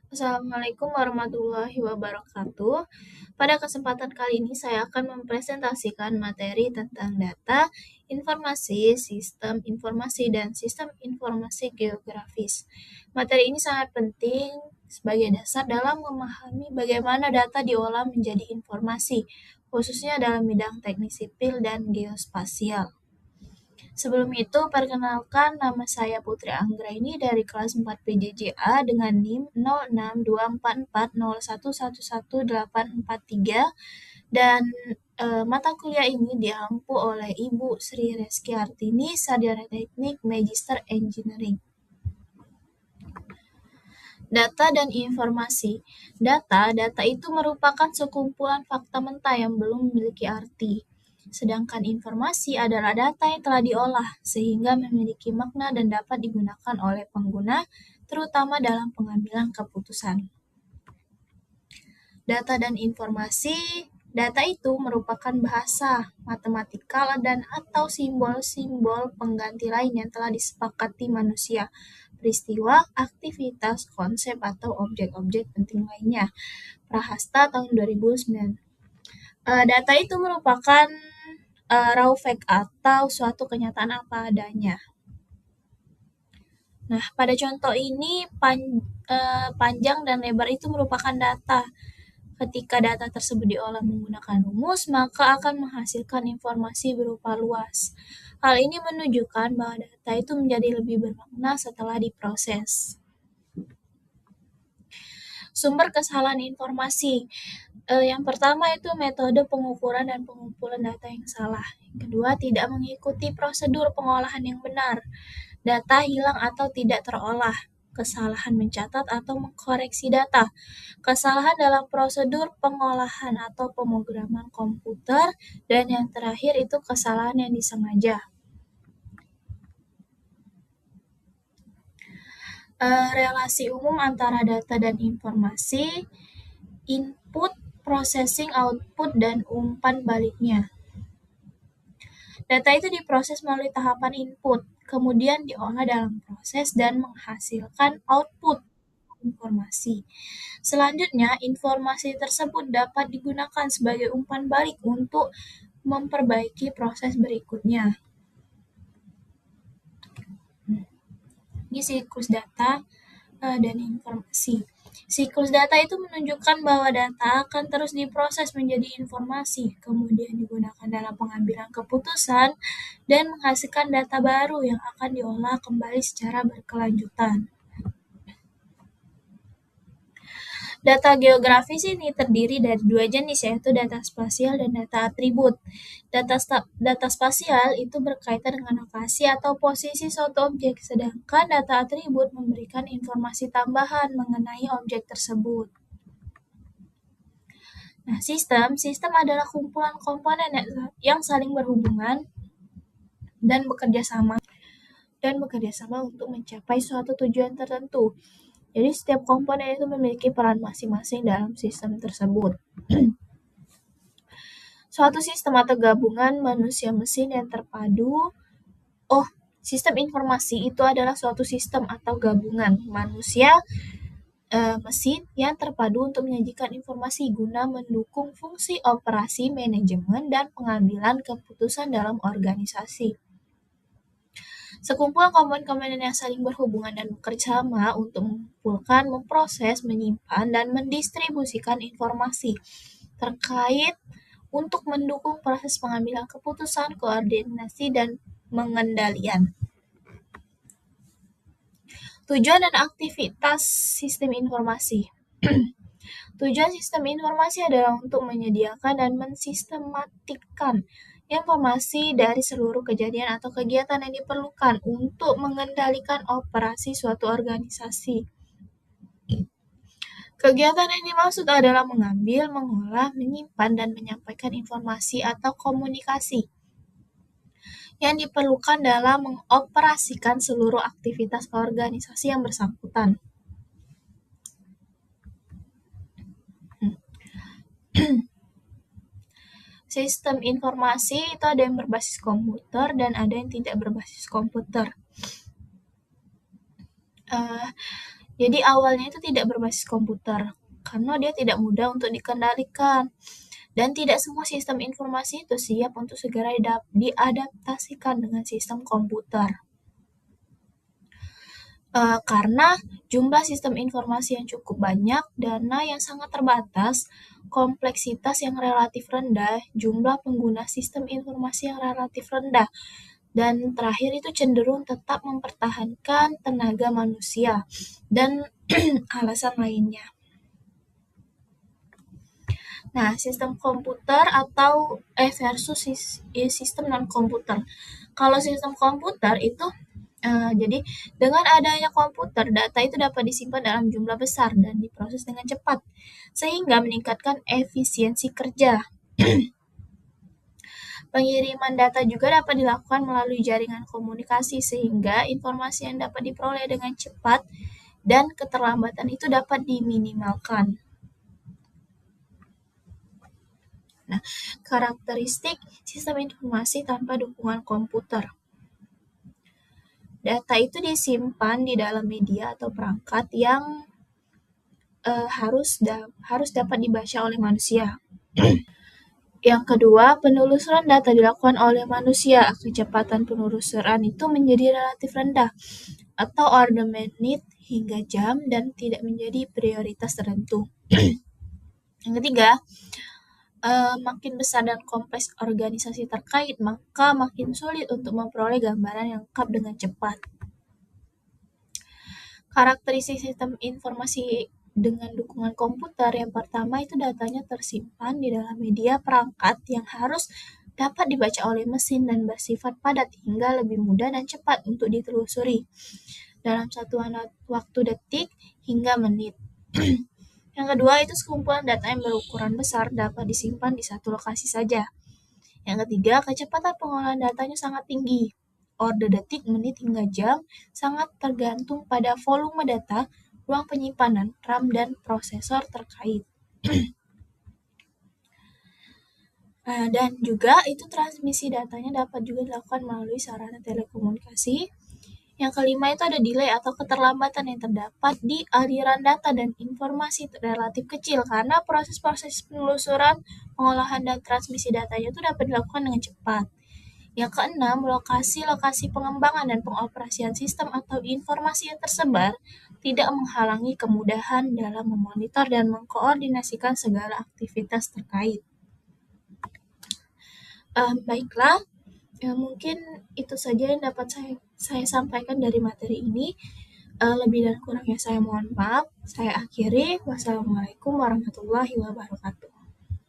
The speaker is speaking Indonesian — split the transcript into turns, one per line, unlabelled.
Assalamualaikum warahmatullahi wabarakatuh. Pada kesempatan kali ini saya akan mempresentasikan materi tentang data, informasi, sistem informasi, dan sistem informasi geografis. Materi ini sangat penting sebagai dasar dalam memahami bagaimana data diolah menjadi informasi, khususnya dalam bidang teknik sipil dan geospasial. Sebelum itu, perkenalkan nama saya Putri Anggraini dari kelas 4 PJJA dengan NIM 062440111843 dan mata kuliah ini diampu oleh Ibu Sri Reski Artini, Sarjana Teknik Magister Engineering. Data dan informasi. Data itu merupakan sekumpulan fakta mentah yang belum memiliki arti. Sedangkan informasi adalah data yang telah diolah, sehingga memiliki makna dan dapat digunakan oleh pengguna, terutama dalam pengambilan keputusan. Data dan informasi. Data itu merupakan bahasa, matematikal, dan atau simbol-simbol pengganti lain yang telah disepakati manusia, peristiwa, aktivitas, konsep, atau objek-objek penting lainnya. Prahasta tahun 2009. Data itu merupakan raw fact atau suatu kenyataan apa adanya. Nah, pada contoh ini panjang dan lebar itu merupakan data. Ketika data tersebut diolah menggunakan rumus, maka akan menghasilkan informasi berupa luas. Hal ini menunjukkan bahwa data itu menjadi lebih bermakna setelah diproses. Sumber kesalahan informasi. Yang pertama itu metode pengukuran dan pengumpulan data yang salah. Yang kedua, tidak mengikuti prosedur pengolahan yang benar. Data hilang atau tidak terolah. Kesalahan mencatat atau mengkoreksi data. Kesalahan dalam prosedur pengolahan atau pemrograman komputer. Dan yang terakhir itu kesalahan yang disengaja. Relasi umum antara data dan informasi, input, processing, output, dan umpan baliknya. Data itu diproses melalui tahapan input, kemudian diolah dalam proses dan menghasilkan output informasi. Selanjutnya, informasi tersebut dapat digunakan sebagai umpan balik untuk memperbaiki proses berikutnya. Ini siklus data dan informasi. Siklus data itu menunjukkan bahwa data akan terus diproses menjadi informasi, kemudian digunakan dalam pengambilan keputusan, dan menghasilkan data baru yang akan diolah kembali secara berkelanjutan. Data geografis ini terdiri dari dua jenis, yaitu data spasial dan data atribut. Data spasial itu berkaitan dengan lokasi atau posisi suatu objek, sedangkan data atribut memberikan informasi tambahan mengenai objek tersebut. Nah, sistem adalah kumpulan komponen yang saling berhubungan dan bekerja sama untuk mencapai suatu tujuan tertentu. Jadi setiap komponen itu memiliki peran masing-masing dalam sistem tersebut. Suatu sistem atau gabungan manusia mesin yang terpadu. Sistem informasi itu adalah suatu sistem atau gabungan manusia mesin yang terpadu untuk menyajikan informasi guna mendukung fungsi operasi, manajemen, dan pengambilan keputusan dalam organisasi. Sekumpulan komponen-komponen yang saling berhubungan dan bekerja sama untuk mengumpulkan, memproses, menyimpan, dan mendistribusikan informasi terkait untuk mendukung proses pengambilan keputusan, koordinasi, dan pengendalian. Tujuan dan aktivitas sistem informasi. Tujuan sistem informasi adalah untuk menyediakan dan mensistematikkan informasi dari seluruh kejadian atau kegiatan yang diperlukan untuk mengendalikan operasi suatu organisasi. Kegiatan yang dimaksud adalah mengambil, mengolah, menyimpan, dan menyampaikan informasi atau komunikasi yang diperlukan dalam mengoperasikan seluruh aktivitas organisasi yang bersangkutan. Sistem informasi itu ada yang berbasis komputer dan ada yang tidak berbasis komputer. Jadi awalnya itu tidak berbasis komputer, karena dia tidak mudah untuk dikendalikan. Dan tidak semua sistem informasi itu siap untuk segera diadaptasikan dengan sistem komputer. Karena jumlah sistem informasi yang cukup banyak, dana yang sangat terbatas, kompleksitas yang relatif rendah, jumlah pengguna sistem informasi yang relatif rendah, dan terakhir itu cenderung tetap mempertahankan tenaga manusia dan alasan lainnya. Nah, sistem komputer atau versus sistem non komputer. Kalau sistem komputer itu jadi dengan adanya komputer, data itu dapat disimpan dalam jumlah besar dan diproses dengan cepat, sehingga meningkatkan efisiensi kerja. Pengiriman data juga dapat dilakukan melalui jaringan komunikasi, sehingga informasi yang dapat diperoleh dengan cepat dan keterlambatan itu dapat diminimalkan. Nah, karakteristik sistem informasi tanpa dukungan komputer. Data itu disimpan di dalam media atau perangkat yang harus dapat dibaca oleh manusia. Yang kedua, penelusuran data dilakukan oleh manusia. Kecepatan penelusuran itu menjadi relatif rendah, atau order menit hingga jam, dan tidak menjadi prioritas tertentu. Yang ketiga, makin besar dan kompleks organisasi terkait, maka makin sulit untuk memperoleh gambaran yang lengkap dengan cepat. Karakteristik sistem informasi dengan dukungan komputer, yang pertama itu datanya tersimpan di dalam media perangkat yang harus dapat dibaca oleh mesin dan bersifat padat hingga lebih mudah dan cepat untuk ditelusuri dalam satuan waktu detik hingga menit. Yang kedua itu sekumpulan data yang berukuran besar dapat disimpan di satu lokasi saja. Yang ketiga, kecepatan pengolahan datanya sangat tinggi. Order detik, menit, hingga jam sangat tergantung pada volume data, ruang penyimpanan, RAM, dan prosesor terkait. Dan juga itu transmisi datanya dapat juga dilakukan melalui sarana telekomunikasi. Yang kelima itu ada delay atau keterlambatan yang terdapat di aliran data dan informasi relatif kecil karena proses-proses penelusuran, pengolahan, dan transmisi datanya itu dapat dilakukan dengan cepat. Yang keenam, lokasi-lokasi pengembangan dan pengoperasian sistem atau informasi yang tersebar tidak menghalangi kemudahan dalam memonitor dan mengkoordinasikan segala aktivitas terkait. Baiklah, mungkin itu saja yang dapat saya sampaikan dari materi ini. Lebih dan kurangnya saya mohon maaf. Saya akhiri. Wassalamualaikum warahmatullahi wabarakatuh.